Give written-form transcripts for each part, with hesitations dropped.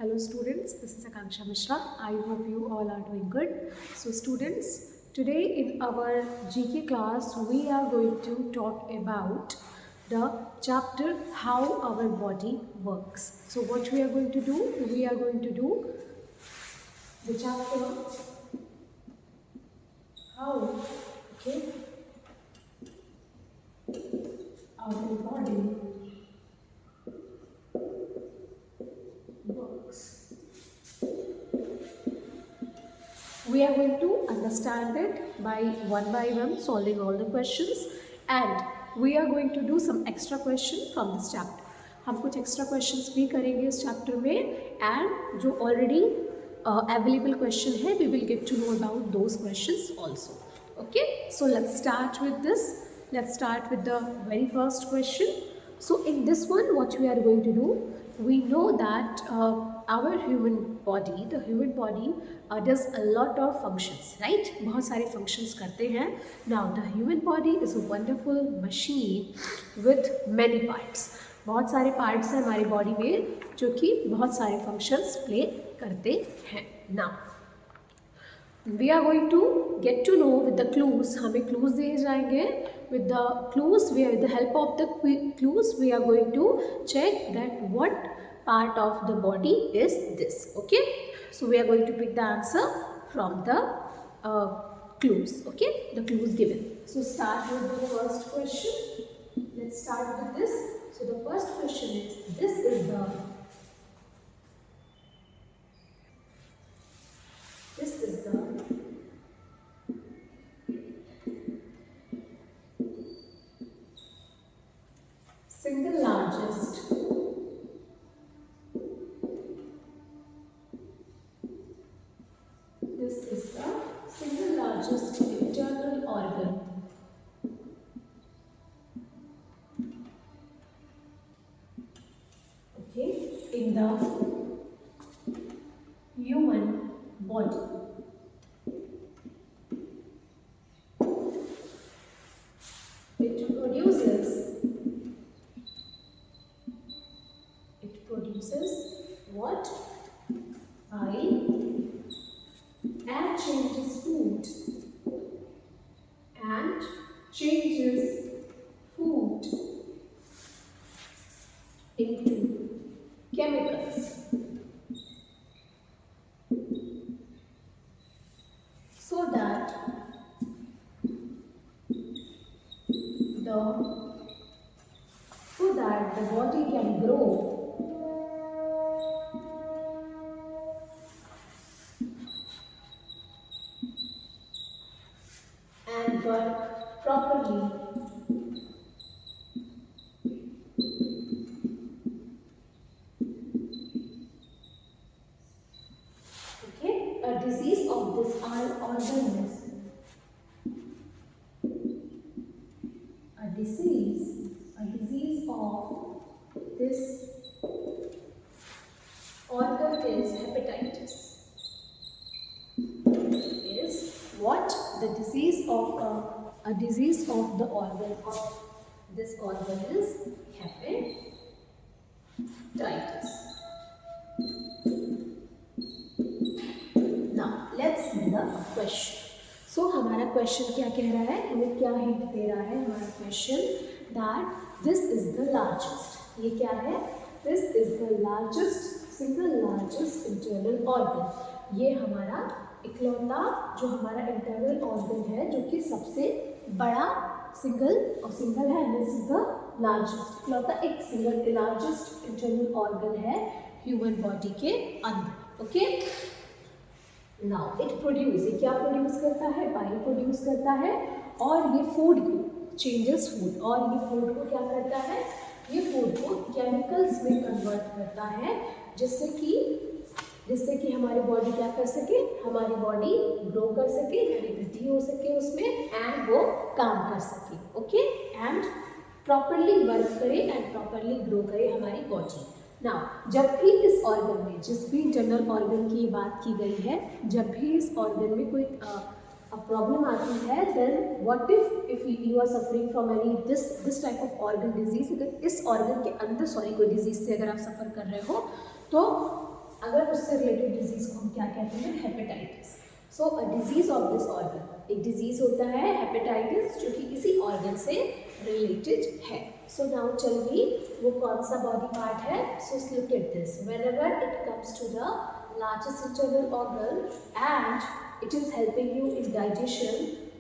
Hello students, this is Akanksha Mishra. I hope you all are doing good. So students, today in our GK class we are going to talk about the chapter how our body works. So what we are going to do? We are going to do the chapter how, okay, our body works. We are going to understand it by one solving all the questions, and we are going to do some extra question from this chapter. हम कुछ extra questions भी करेंगे इस chapter में, and जो already available question है we will get to know about those questions also. Okay, so let's start with this. Let's start with the very first question. So in this one what we are going to do, we know that our human body, the human body does a lot of functions, right? बहुत सारे functions करते हैं. Now the human body is a wonderful machine with many parts. बहुत सारे parts हैं हमारी body में जो कि बहुत सारे functions play करते हैं. Now we are going to get to know with the clues. हमें clues दिए जाएंगे. With the clues, with the help of the clues, we are going to check that what part of the body is this. Okay, so we are going to pick the answer from the clues. Okay, the clues given. So start with the first question. Let's start with this. So the first question is, this is the single largest internal organ. Okay, in the human body. It produces what? Bile and changes food into chemicals so that the body can grow and work properly. Okay, a disease of this organ is a disease of this organ is hepatitis. Is what? The disease of a disease of the organ of this organ is hepatitis. Now let's see the question. So हमारा question क्या कह रहा है, हमें क्या hint दे रहा है हमारा question, that this is the largest. ये क्या है? This is the single largest internal organ. ये हमारा इकलौता जो हमारा इंटरनल ऑर्गन है जो कि सबसे बड़ा सिंगल है. This is the largest. इकलौता एक सिंगल लार्जेस्ट इंटरनल ऑर्गन है ह्यूमन बॉडी के अंदर. ओके, नाउ इट प्रोड्यूस, ये क्या प्रोड्यूस करता है? बाइल प्रोड्यूस करता है और ये फूड को चेंजेस फूड, और ये फूड को क्या करता है? ये फूड को केमिकल्स में कन्वर्ट करता है जिससे कि हमारी बॉडी क्या कर सके? हमारी बॉडी ग्रो कर सके, यानी वृद्धि हो सके उसमें, एंड वो काम कर सके. ओके, एंड प्रॉपरली वर्क करे एंड प्रॉपरली ग्रो करे हमारी बॉडी. नाउ जब भी इस ऑर्गन में, जिस भी इंटरनल ऑर्गन की बात की गई है, जब भी इस ऑर्गन में कोई प्रॉब्लम आती है, then what if you are suffering from any this type of organ disease. अगर इस ऑर्गन के अंदर कोई डिजीज से अगर आप सफ़र कर रहे हो, तो अगर उससे रिलेटेड डिजीज को हम क्या कहते हैं, hepatitis. So a disease of this organ, एक डिजीज होता है हेपेटाइटिस जो कि इसी ऑर्गन से रिलेटेड है। सो नाउ टेल मी वो कौन सा बॉडी पार्ट है। So look at this, whenever it comes to the largest internal organ and it is helping you in digestion,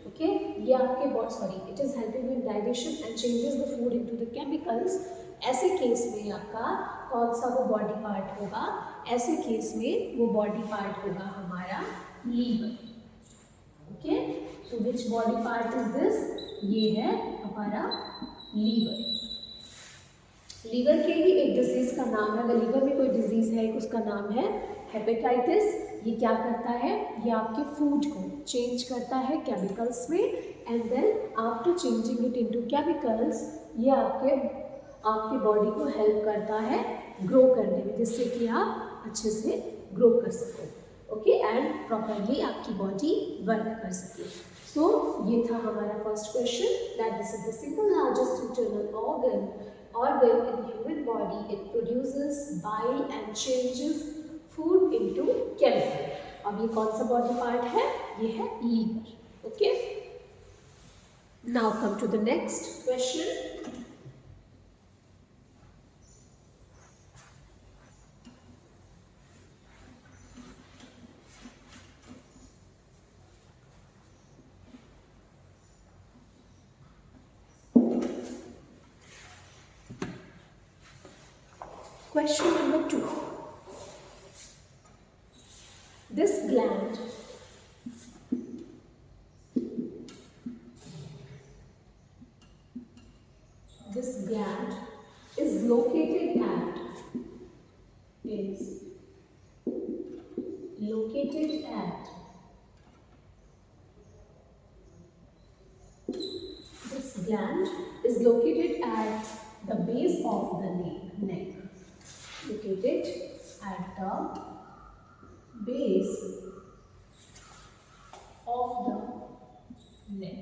okay, ये आपके body, sorry, it is helping you in digestion and changes the food into the chemicals. ऐसे case में आपका कौन सा वो body part होगा, ऐसे केस में वो बॉडी पार्ट होगा हमारा liver, okay. So which body part is this, ये है हमारा लीवर। लीवर के ही एक डिजीज का नाम है, अगर लीवर में कोई डिजीज है उसका नाम है हेपेटाइटिस। ये क्या करता है, ये आपके फूड को चेंज करता है केमिकल्स में and then after changing it into chemicals ये आपके बॉडी को हेल्प करता है ग्रो करने में, जिससे कि आप अच्छे से ग्रो कर सको, ओके, एंड प्रॉपरली आपकी बॉडी वर्क कर सके। सो ये था हमारा first question, that this is the single largest internal organ in human body. It produces bile and changes food into chemical. अब ये कौन सा बॉडी पार्ट है, ये है liver, okay. Now come to the next question. Question number 2. This gland is located at the base of the neck. Located at the base of the neck.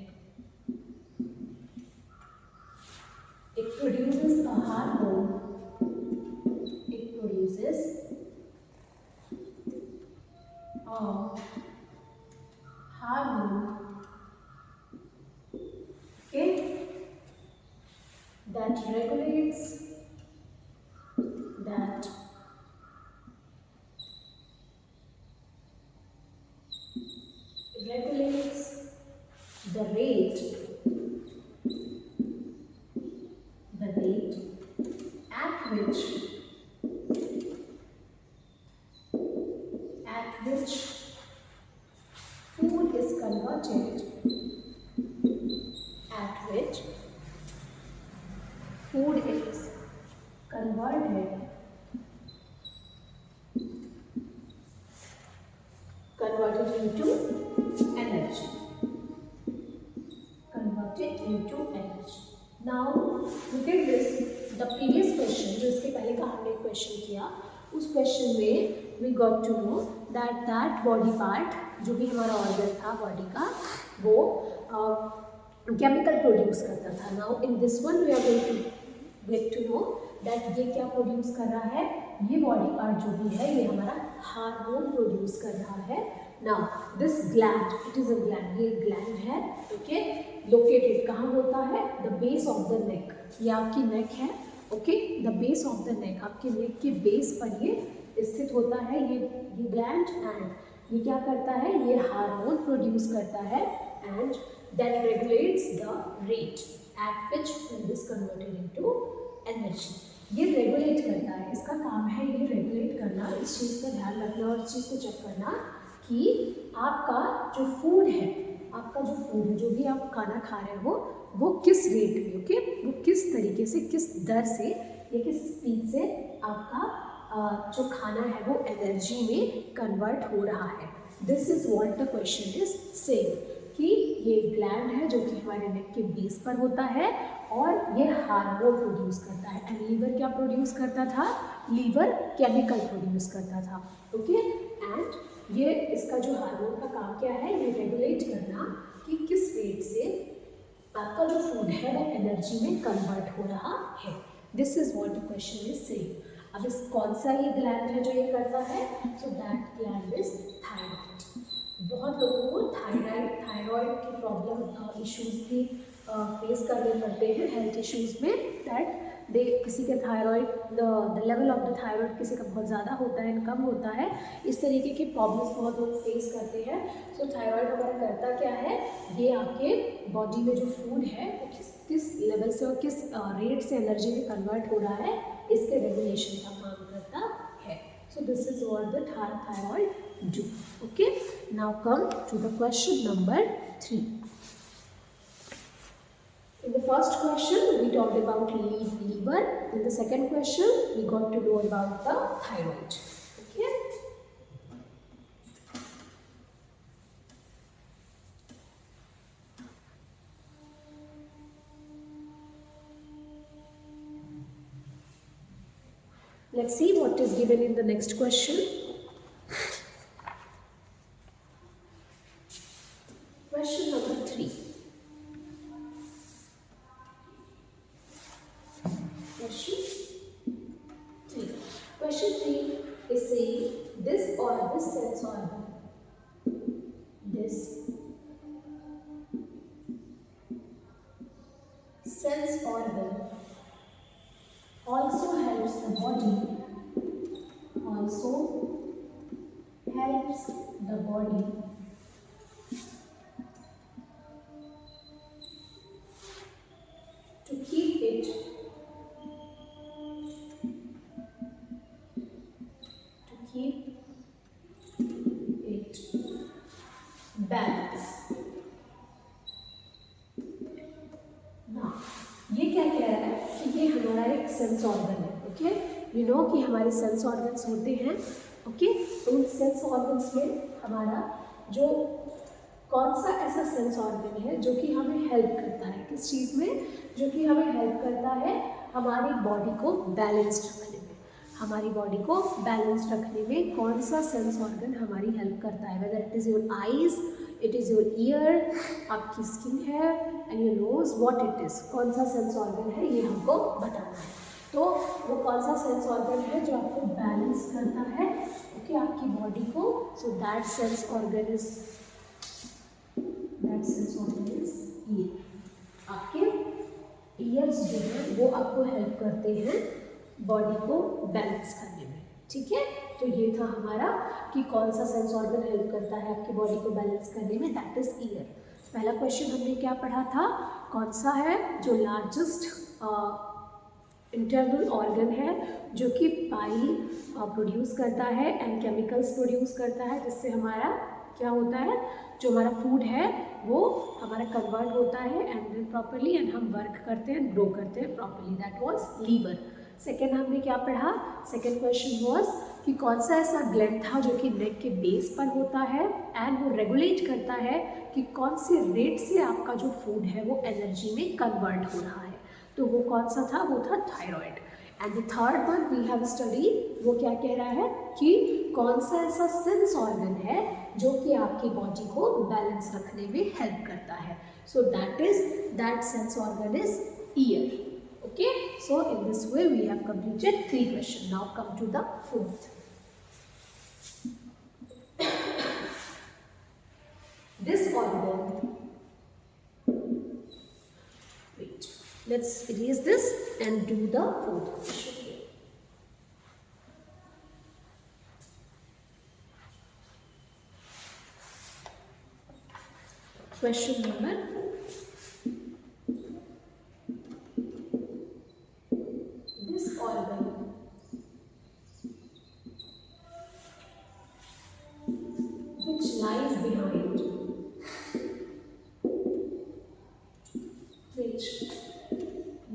It produces a hormone. It produces a hormone, okay, that regulates the rate at which food is converted into energy. Now look at this, the previous question, जो इसके पहले का हमने question किया, उस question में we got to know that body part जो भी हमारा ऑर्गन था बॉडी का, वो केमिकल प्रोड्यूस करता था। Now in this one we are going to get to know that ये क्या प्रोड्यूस कर रहा है, ये बॉडी पार्ट जो भी है ये हमारा हार्मोन प्रोड्यूस कर रहा है। Now this gland, it is a gland, ये ग्लैंड है, ओके, लोकेटेड कहाँ होता है, the base of the neck, ये आपकी नेक है, okay, the base of the neck, आपके नेक के बेस पर ये स्थित होता है ये ग्लैंड, एंड ये क्या करता है, ये हार्मोन प्रोड्यूस करता है and that regulates the rate at which food is converted into energy. ये रेगुलेट करता है, इसका काम है ये रेगुलेट करना, इस चीज़ का ध्यान रखना और इस चीज़ को चेक करना कि आपका जो फूड है, जो भी आप खाना खा रहे हो वो किस रेट में, ओके, वो किस तरीके से, किस दर से या किस स्पीड से आपका जो खाना है वो एनर्जी में कन्वर्ट हो रहा है। This is what the question is saying, कि ये ग्लैंड है जो कि हमारे नेक के बेस पर होता है और ये हार्मोन प्रोड्यूस करता है। एंड लीवर क्या प्रोड्यूस करता था, लीवर केमिकल प्रोड्यूस करता था, ओके। एंड ये इसका जो हार्मोन का काम क्या है, ये रेगुलेट करना कि किस रेट से आपका जो फूड है वो एनर्जी में कन्वर्ट हो रहा है। This is what the question is saying. अब इस कौन सा ये ग्लैंड है जो ये करता है? So that gland is thyroid. बहुत लोगों को थायराइड की प्रॉब्लम इश्यूज भी फेस करने पड़ते हैं हेल्थ इश्यूज में, दैट दे किसी के thyroid the level of the thyroid किसी का बहुत ज़्यादा होता है, कम होता है, इस तरीके की प्रॉब्लम्स बहुत लोग फेस करते हैं। सो थायराइड हमारा करता क्या है? ये आपके बॉडी में जो फूड है वो किस लेवल से और किस रेट से एनर्जी में कन्वर्ट हो रहा है, इसके रेगुलेशन का काम करता है। So this is what the thyroid do. Okay, now come to the question number 3. In the first question, we talked about liver. In the second question, we got to know about the thyroid. Okay. Let's see what is given in the next question. Question number 3. Question 3 is saying this sense organ, this sense organ also helps the body to keep it balance. Now, ये क्या कह रहा है कि ये हमारा एक sense organ है. ओके, यू नो कि हमारे सेंस ऑर्गन्स होते हैं. ओके, तो उन सेंस ऑर्गन्स में हमारा जो कौन सा ऐसा सेंस ऑर्गन है जो कि हमें हेल्प करता है, किस चीज़ में? जो कि हमें हेल्प करता है हमारी बॉडी को बैलेंस्ड रखने में. हमारी बॉडी को बैलेंस्ड रखने में कौन सा सेंस ऑर्गन हमारी हेल्प करता है? Whether it is your eyes, it is your year, आपकी स्किन है and your nose, what it is, कौन सा सेंस ऑर्गन है ये हमको बताना है. तो वो कौन सा सेंस ऑर्गन है जो आपको बैलेंस करता है, ओके, आपकी बॉडी को. So that sense organ is year. आपके ईयर्स जो है वो आपको हेल्प करते हैं बॉडी को बैलेंस करने में. ठीक है, तो ये था हमारा कि कौन सा सेंस ऑर्गन हेल्प करता है आपकी बॉडी को बैलेंस करने में, दैट इज ईयर. पहला क्वेश्चन हमने क्या पढ़ा था? कौन सा है जो लार्जेस्ट इंटरनल ऑर्गन है जो कि पाइल प्रोड्यूस करता है एंड केमिकल्स प्रोड्यूस करता है, जिससे हमारा क्या होता है, जो हमारा फूड है वो हमारा कन्वर्ट होता है एंड देन प्रॉपरली एंड हम वर्क करते हैं, ग्रो करते हैं properly. That was liver. Second हमने क्या पढ़ा? सेकेंड क्वेश्चन वाज कि कौन सा ऐसा ग्लैंड था जो कि नेक के बेस पर होता है एंड वो रेगुलेट करता है कि कौन से रेट से आपका जो फूड है वो एनर्जी में कन्वर्ट हो रहा है. तो वो कौन सा था? वो था thyroid. And the third one we have study, वो क्या कह रहा है कि कौन सा ऐसा सेंस ऑर्गन है जो कि आपकी बॉडी को बैलेंस रखने में हेल्प करता है. So that sense organ is year. Okay, so in this way we have completed 3 questions. Now come to the 4th. This organ, wait, let's erase this and do the 4th question. Question number 4.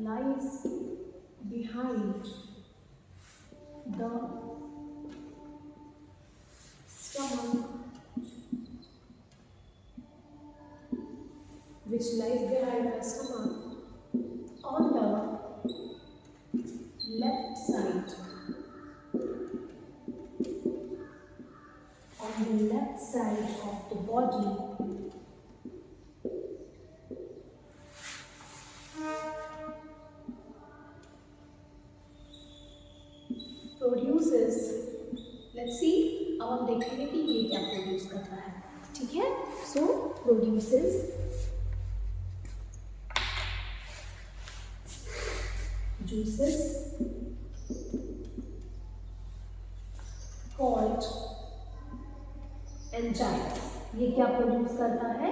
Lies behind the stomach, which lies behind the stomach on the left side, of the body. Produces, let's see, अब हम देखेंगे कि ये क्या produce करता है, ठीक है। सो प्रोड्यूसेस juices called enzymes। ये क्या प्रोड्यूस करता है,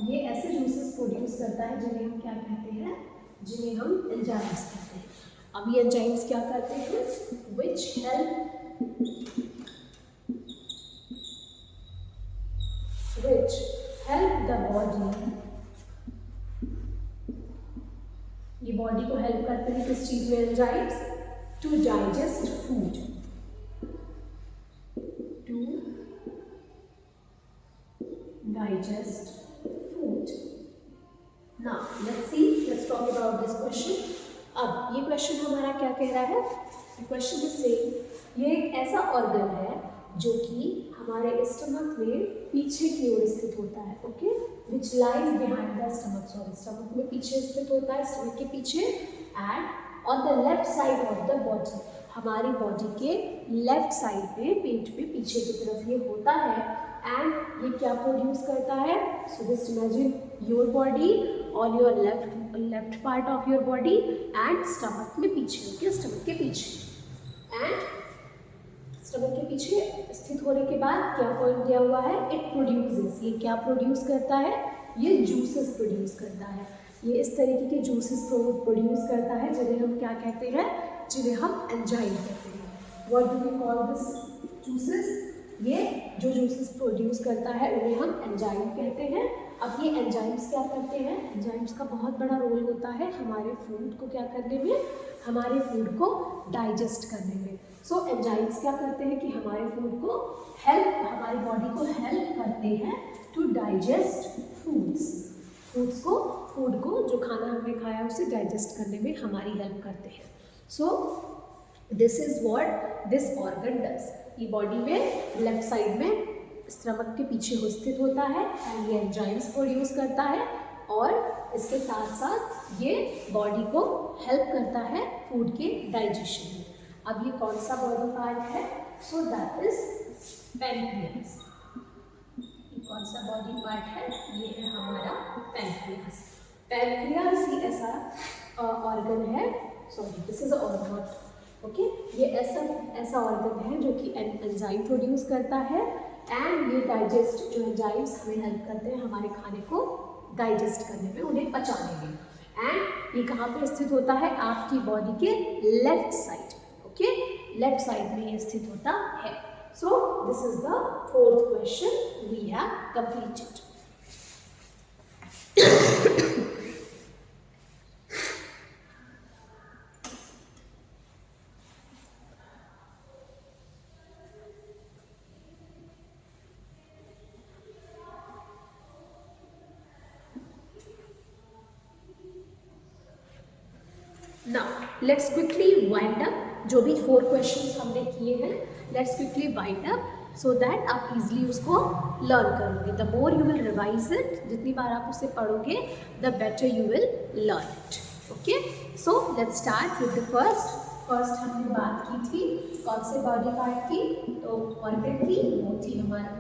ये ऐसे जूसेस प्रोड्यूस करता है जिन्हें हम क्या कहते हैं, जिन्हें हम एंजाइम्स कहते हैं। अब ये एंजाइम्स क्या करते हैं, which help the body, ये बॉडी को हेल्प करते हैं किस चीज में, enzymes, to digest food, to digest food. Now let's see, let's talk about this question. अब ये क्वेश्चन हमारा क्या कह रहा है, क्वेश्चन इज से, ये एक ऐसा ऑर्गन है जो कि हमारे स्टमक में पीछे की ओर स्थित होता है, okay, which lies behind the stomach, sorry stomach में पीछे स्थित होता है, स्टमक के पीछे, and on the left side of the body, हमारी बॉडी के लेफ्ट साइड पे, पेट पे पीछे की तरफ ये होता है, एंड ये क्या प्रोड्यूस करता है, so just imagine your body on your left part of your body and stomach में पीछे, ओके, स्टमक के पीछे, एंड स्टमक के पीछे स्थित होने के बाद क्या पॉइंट दिया हुआ है, इट प्रोड्यूसेस, ये क्या प्रोड्यूस करता है, ये जूसेस प्रोड्यूस करता है, ये इस तरीके के जूसेस प्रोड्यूस करता है जिन्हें हम क्या कहते हैं, जिन्हें हम एंजाइम कहते हैं। What do we call this juices, ये जो जूसेस प्रोड्यूस करता है उन्हें हम एंजाइम कहते हैं। अब ये एंजाइम्स क्या करते हैं, एंजाइम्स का बहुत बड़ा रोल होता है हमारे फूड को क्या करने में, हमारे फूड को डाइजेस्ट करने में। सो एंजाइम्स क्या करते हैं कि हमारे फूड को हेल्प, हमारी बॉडी को हेल्प करते हैं टू डाइजेस्ट फूड्स को, फूड को, जो खाना हमने खाया उसे डाइजेस्ट करने में हमारी हेल्प करते हैं। सो this is what this organ does. ये बॉडी में लेफ्ट साइड में स्टमक के पीछे स्थित होता है एंड ये एंजाइम्स प्रोड्यूस करता है, और इसके साथ साथ ये बॉडी को हेल्प करता है फूड के डाइजेशन में। अब ये कौन सा बॉडी पार्ट है, सो दैट इज पैनक्रियास। ये कौन सा बॉडी पार्ट है, ये है हमारा पैनक्रियास। पैनक्रियास ही ऐसा ऑर्गन है, sorry this is organ, okay, ये ऐसा ऑर्गन है जो कि एंजाइम प्रोड्यूस करता है, एंड ये डाइजेस्ट, जो एंजाइम्स हमें हेल्प करते हैं हमारे खाने को डाइजेस्ट करने में, उन्हें पचाने में, एंड ये कहाँ पे स्थित होता है, आपकी बॉडी के left side, okay, left side में ये स्थित होता है। So this is the fourth question we have completed. Now let's quickly wind up, जो भी 4 क्वेश्चंस हमने किए हैं, let's quickly wind up so that आप इजीली उसको लर्न करोगे। The more you will revise it, जितनी बार आप उसे पढ़ोगे the better you will learn it, okay. So let's start with the first हमने बात की थी कौन से बॉडी पार्ट की, तो ऑर्गन की, वो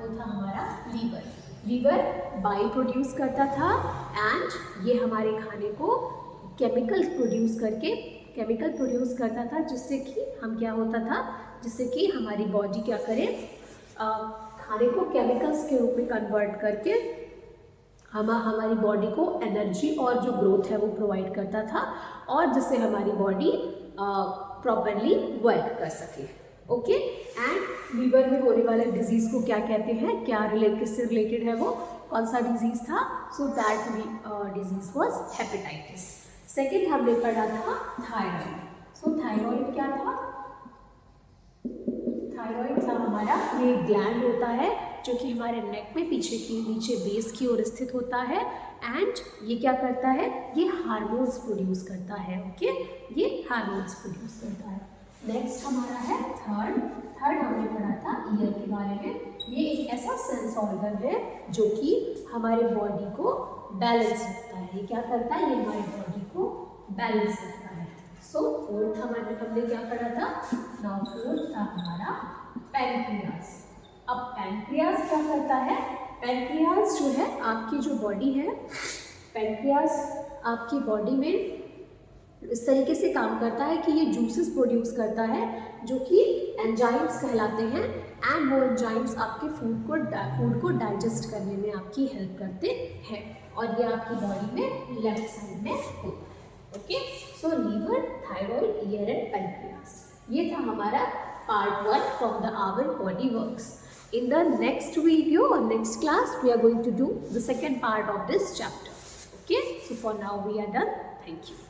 था हमारा लीवर। लीवर बाइल प्रोड्यूस करता था एंड ये हमारे खाने को केमिकल प्रोड्यूस करता था, जिससे कि हम क्या होता था, जिससे कि हमारी बॉडी क्या करे, खाने को केमिकल्स के रूप में कन्वर्ट करके हमारी बॉडी को एनर्जी और जो ग्रोथ है वो प्रोवाइड करता था, और जिससे हमारी बॉडी प्रॉपरली वर्क कर सके, ओके। एंड लीवर में होने वाले डिजीज़ को क्या कहते हैं, किससे रिलेटेड है वो, कौन सा डिजीज़ था, so that disease was hepatitis. Second हमने पढ़ा था थायराइड। सो थायराइड क्या था, थायराइड था हमारा, ये ग्लैंड होता है जो कि हमारे नेक में नीचे बेस की ओर स्थित होता है, एंड ये क्या करता है, ये हार्मोन्स प्रोड्यूस करता है, ओके, ये हार्मोन्स प्रोड्यूस करता है। नेक्स्ट हमारा है थर्ड हमने पढ़ा था ईयर के बारे में। ये एक ऐसा सेंस ऑर्गन है जो कि हमारे बॉडी को बैलेंस रखता है। ये क्या करता है, ये हमारी बॉडी को बैलेंस रखता है। सो फोर्थ हमने क्या पढ़ा था? नाउ फोर्थ था हमारा पैनक्रियाज। अब पैनक्रियाज क्या करता है? पैनक्रियाज जो है आपकी जो बॉडी है, पैनक्रियाज आपकी बॉडी में इस तरीके से काम करता है कि ये जूसेस प्रोड्यूस करता है जो कि एंजाइम्स कहलाते हैं, एंड वो एंजाइम्स आपके फूड को डाइजेस्ट करने में आपकी हेल्प करते हैं, और ये आपकी बॉडी में लेफ्ट साइड में होता है। Okay, so liver, thyroid, ear and pancreas, ये था हमारा part 1 from the our body works. In the next video or next class, we are going to do the second part of this chapter. Okay, so for now we are done. Thank you.